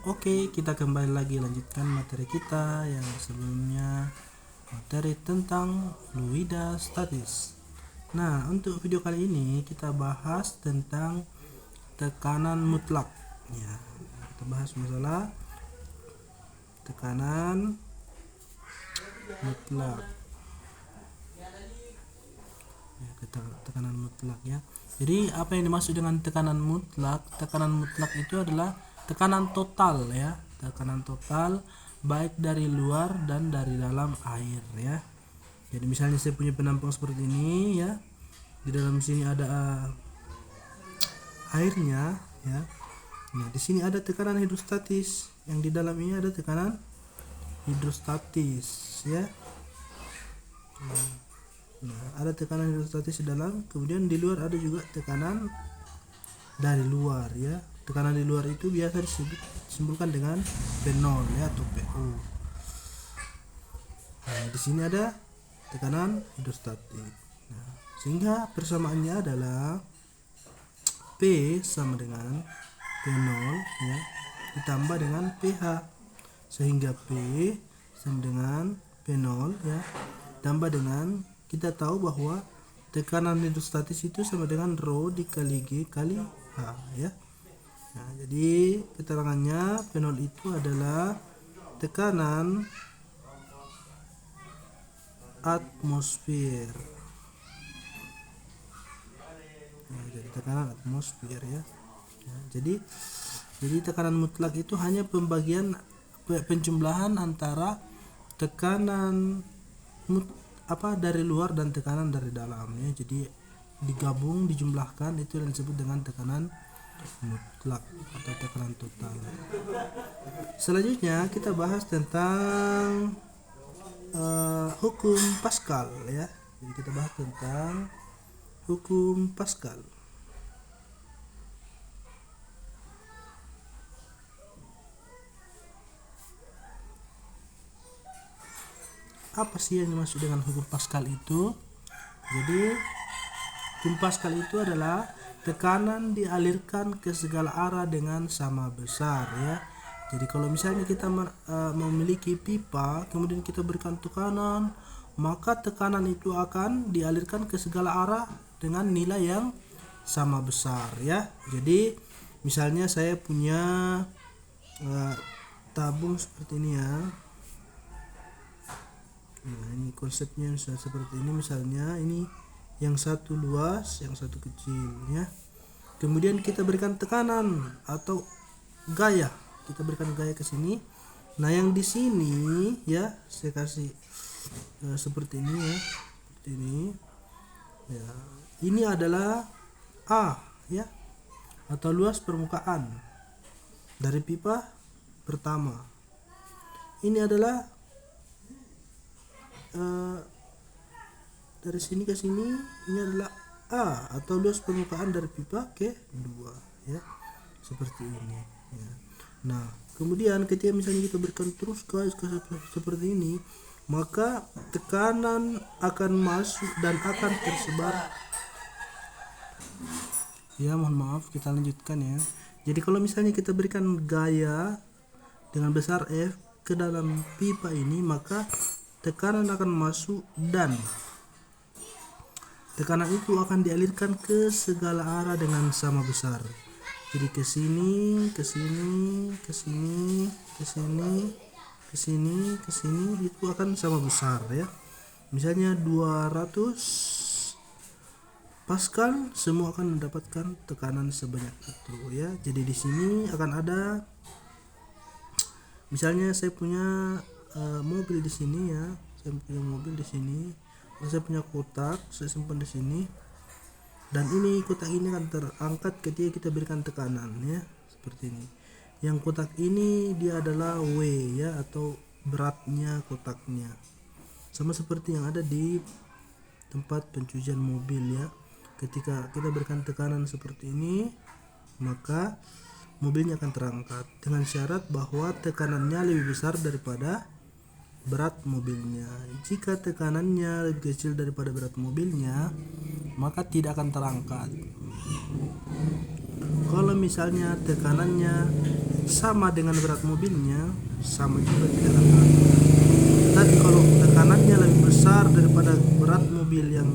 Oke, kita kembali lagi lanjutkan materi kita yang sebelumnya, materi tentang fluida statis. Nah, untuk video kali ini kita bahas tentang tekanan mutlak. Ya, kita bahas masalah tekanan mutlak. Ya, tekanan mutlak ya. Jadi apa yang dimaksud dengan tekanan mutlak? Tekanan mutlak itu adalah tekanan total ya, tekanan total baik dari luar dan dari dalam air ya. Jadi misalnya saya punya penampang seperti ini ya, di dalam sini ada airnya ya. Nah di sini ada tekanan hidrostatis, yang di dalam ini ada tekanan hidrostatis ya. Nah ada tekanan hidrostatis di dalam, kemudian di luar ada juga tekanan dari luar ya. Tekanan di luar itu biasa disimbolkan dengan P0 ya atau PO. Nah, di sini ada tekanan hidrostatik. Nah, sehingga persamaannya adalah P sama dengan P0 ya ditambah dengan pH, sehingga P sama dengan P0 ya tambah dengan, kita tahu bahwa tekanan hidrostatis itu sama dengan rho dikali G kali H ya. Nah, jadi keterangannya P0 itu adalah tekanan atmosfer. Nah, jadi tekanan atmosfer ya. Nah, jadi tekanan mutlak itu hanya pembagian penjumlahan antara tekanan dari luar dan tekanan dari dalam ya. Jadi digabung, dijumlahkan, itu yang disebut dengan tekanan mutlak atau tekanan total. Selanjutnya kita bahas tentang hukum Pascal ya. Jadi kita bahas tentang hukum Pascal. Apa sih yang dimaksud dengan hukum Pascal itu? Jadi hukum Pascal itu adalah tekanan dialirkan ke segala arah dengan sama besar ya. Jadi kalau misalnya kita memiliki pipa, kemudian kita berikan tekanan, maka tekanan itu akan dialirkan ke segala arah dengan nilai yang sama besar ya. Jadi misalnya saya punya tabung seperti ini ya. Nah ini konsepnya seperti ini, misalnya ini yang satu luas, yang satu kecil ya. Kemudian kita berikan tekanan atau gaya, kita berikan gaya ke sini. Nah yang di sini ya saya kasih seperti ini ya, seperti ini ya. Ini adalah A ya, atau luas permukaan dari pipa pertama. Ini adalah dari sini ke sini, ini adalah A atau luas permukaan dari pipa ke 2 ya, seperti ini ya. Nah kemudian ketika misalnya kita berikan terus guys seperti ini, maka tekanan akan masuk dan akan tersebar ya. Mohon maaf, kita lanjutkan ya. Jadi kalau misalnya kita berikan gaya dengan besar F ke dalam pipa ini, maka tekanan akan masuk dan tekanan itu akan dialirkan ke segala arah dengan sama besar. Jadi ke sini, ke sini, ke sini, ke sini, ke sini, ke sini, itu akan sama besar ya. Misalnya 200 Pascal, semua akan mendapatkan tekanan sebanyak itu ya. Jadi di sini akan ada, misalnya saya punya mobil di sini ya. Saya punya mobil di sini. Saya punya kotak, saya simpan di sini. Dan ini kotak ini akan terangkat ketika kita berikan tekanan ya, seperti ini. Yang kotak ini dia adalah W ya, atau beratnya kotaknya. Sama seperti yang ada di tempat pencucian mobil ya. Ketika kita berikan tekanan seperti ini, maka mobilnya akan terangkat dengan syarat bahwa tekanannya lebih besar daripada berat mobilnya. Jika tekanannya lebih kecil daripada berat mobilnya, maka tidak akan terangkat. Kalau misalnya tekanannya sama dengan berat mobilnya, sama juga tidak akan terangkat. Tapi kalau tekanannya lebih besar daripada berat mobil yang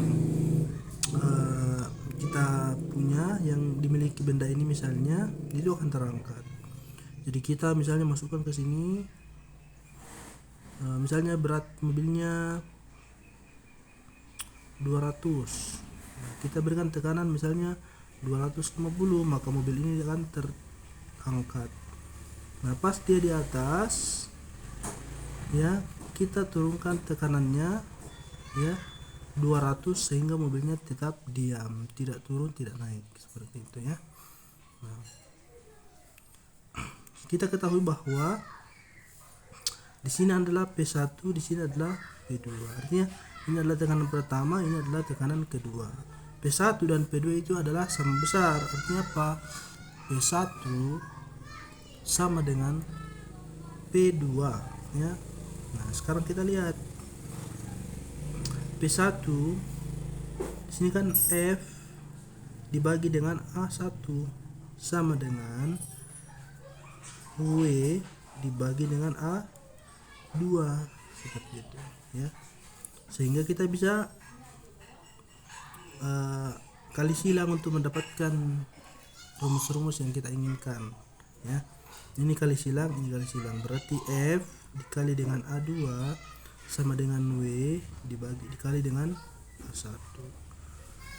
kita punya, yang dimiliki benda ini misalnya, itu akan terangkat. Jadi kita misalnya masukkan ke sini, misalnya berat mobilnya 200, kita berikan tekanan misalnya 250, maka mobil ini akan terangkat. Nah pas dia di atas ya, kita turunkan tekanannya ya 200 sehingga mobilnya tetap diam, tidak turun tidak naik, seperti itu ya. Nah, kita ketahui bahwa di sini adalah P1, di sini adalah P2. Artinya ini adalah tekanan pertama, ini adalah tekanan kedua. P1 dan P2 itu adalah sama besar. Artinya apa? P1 sama dengan P2 ya. Nah, sekarang kita lihat P1 di sini kan F dibagi dengan A1 sama dengan W dibagi dengan A2, seperti itu ya. Sehingga kita bisa kali silang untuk mendapatkan rumus-rumus yang kita inginkan ya. Ini kali silang, ini kali silang, berarti F dikali dengan A2 sama dengan W dikali dengan A1.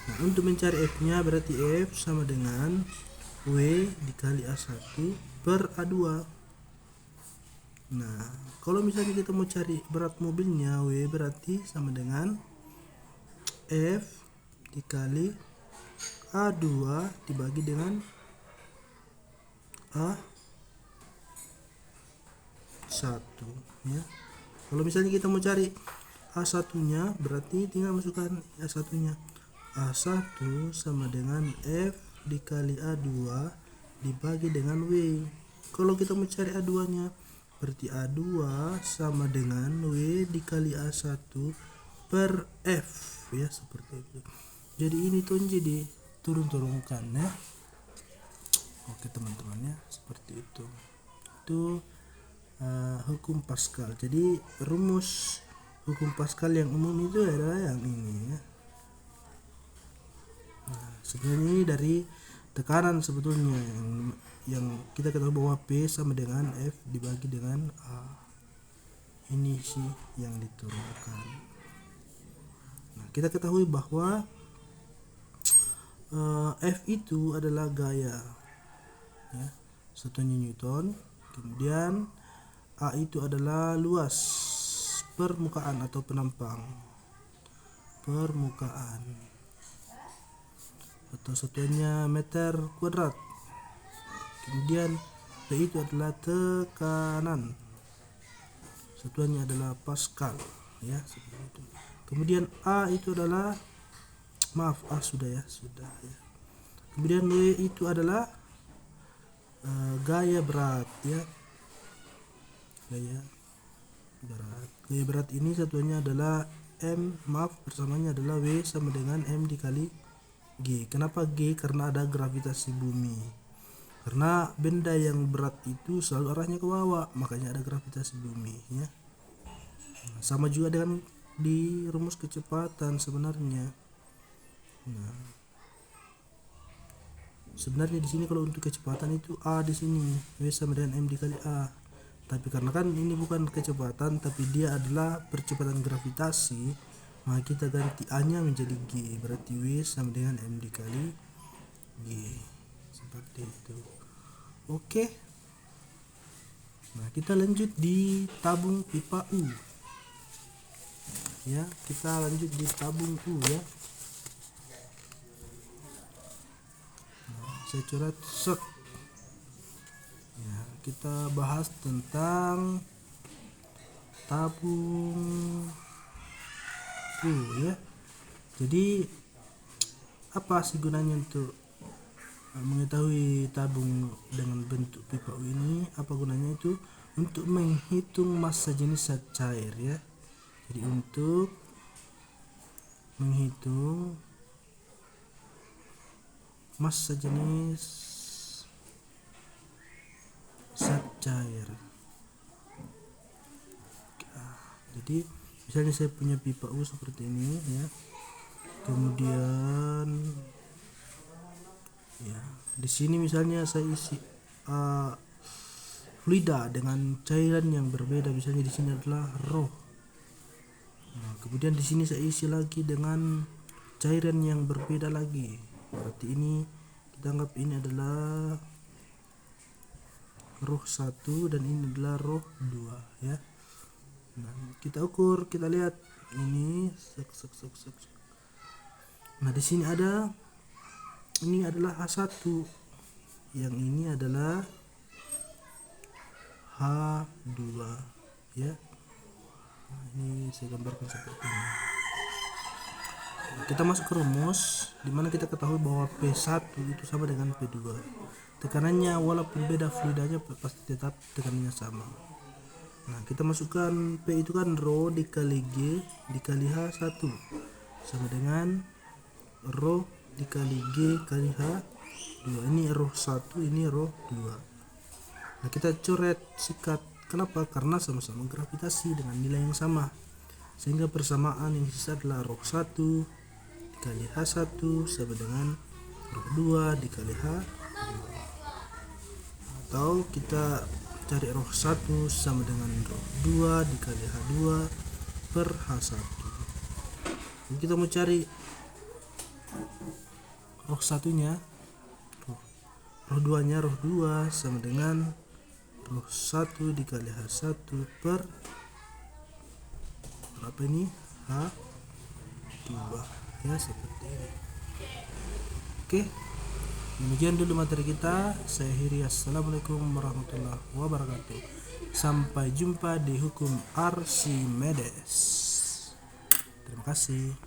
Nah, untuk mencari F nya berarti F sama dengan W dikali A1 per A2. Nah, kalau misalnya kita mau cari berat mobilnya, W berarti sama dengan F dikali A2 dibagi dengan A1 ya. Kalau misalnya kita mau cari A1 nya, berarti tinggal masukkan A1 nya. A1 sama dengan F dikali A2 dibagi dengan W. Kalau kita mau cari A2 nya, berarti A2 sama dengan W dikali A1 per F ya, seperti itu. Jadi ini tuh jadi turun-turunkan ya. Oke teman-teman ya, seperti itu. Itu hukum Pascal. Jadi rumus hukum Pascal yang umum itu adalah yang ini ya. Nah, sebenarnya ini dari tekanan sebetulnya yang kita ketahui bahwa P sama dengan F dibagi dengan A. Ini sih yang diturunkan. Nah, kita ketahui bahwa F itu adalah gaya ya, satunya Newton. Kemudian A itu adalah luas permukaan atau penampang permukaan, atau satuannya meter kuadrat. Kemudian P itu adalah tekanan, satuannya adalah Pascal ya, seperti itu. Kemudian A itu adalah sudah ya. Kemudian W itu adalah gaya berat ya, gaya berat ini satuannya adalah bersamanya adalah W sama dengan M dikali G. Kenapa G? Karena ada gravitasi bumi. Karena benda yang berat itu selalu arahnya ke bawah, makanya ada gravitasi bumi ya. Sama juga dengan di rumus kecepatan sebenarnya. Nah, sebenarnya di sini kalau untuk kecepatan itu A di sini W sama dengan M dikali A. Tapi karena kan ini bukan kecepatan tapi dia adalah percepatan gravitasi, maka kita ganti A nya menjadi G, berarti W sama dengan M dikali G, seperti itu. Oke. Nah, kita lanjut di tabung pipa U ya, kita lanjut di tabung U ya. Nah, saya coret set ya, kita bahas tentang tabung U ya. Jadi apa sih gunanya untuk mengetahui tabung dengan bentuk pipa U ini? Apa gunanya itu? Untuk menghitung massa jenis zat cair ya. Jadi untuk menghitung massa jenis cair. Jadi misalnya saya punya pipa U seperti ini ya, kemudian ya di sini misalnya saya isi fluida dengan cairan yang berbeda, misalnya di sini adalah roh. Nah, kemudian di sini saya isi lagi dengan cairan yang berbeda lagi, berarti ini kita anggap ini adalah roh 1 dan ini adalah roh 2 ya. Nah, kita ukur, kita lihat ini Nah, di sini ada, ini adalah H1, yang ini adalah H2 ya. Nah, ini saya gambarkan seperti ini. Nah, kita masuk ke rumus dimana kita ketahui bahwa P1 itu sama dengan P2. Tekanannya walaupun beda fluidanya pasti tetap tekanannya sama. Nah, kita masukkan P itu kan rho dikali G dikali H1 sama dengan rho dikali G kali H2. Ini rho 1, ini rho 2. Nah, kita coret sikat. Kenapa? Karena sama-sama gravitasi dengan nilai yang sama, sehingga persamaan yang sisa adalah rho 1 dikali H1 sama dengan rho 2 dikali H2. Atau kita cari rho 1 sama dengan rho 2 dikali H2 per H1. Jadi kita mau cari rho 1-nya, rho 2-nya, rho 2 sama dengan rho 1 dikali H1 per berapa ini? H2 ya, seperti ini. Oke, demikian dulu materi kita. Saya akhiri. Assalamualaikum warahmatullahi wabarakatuh. Sampai jumpa di hukum Archimedes. Terima kasih.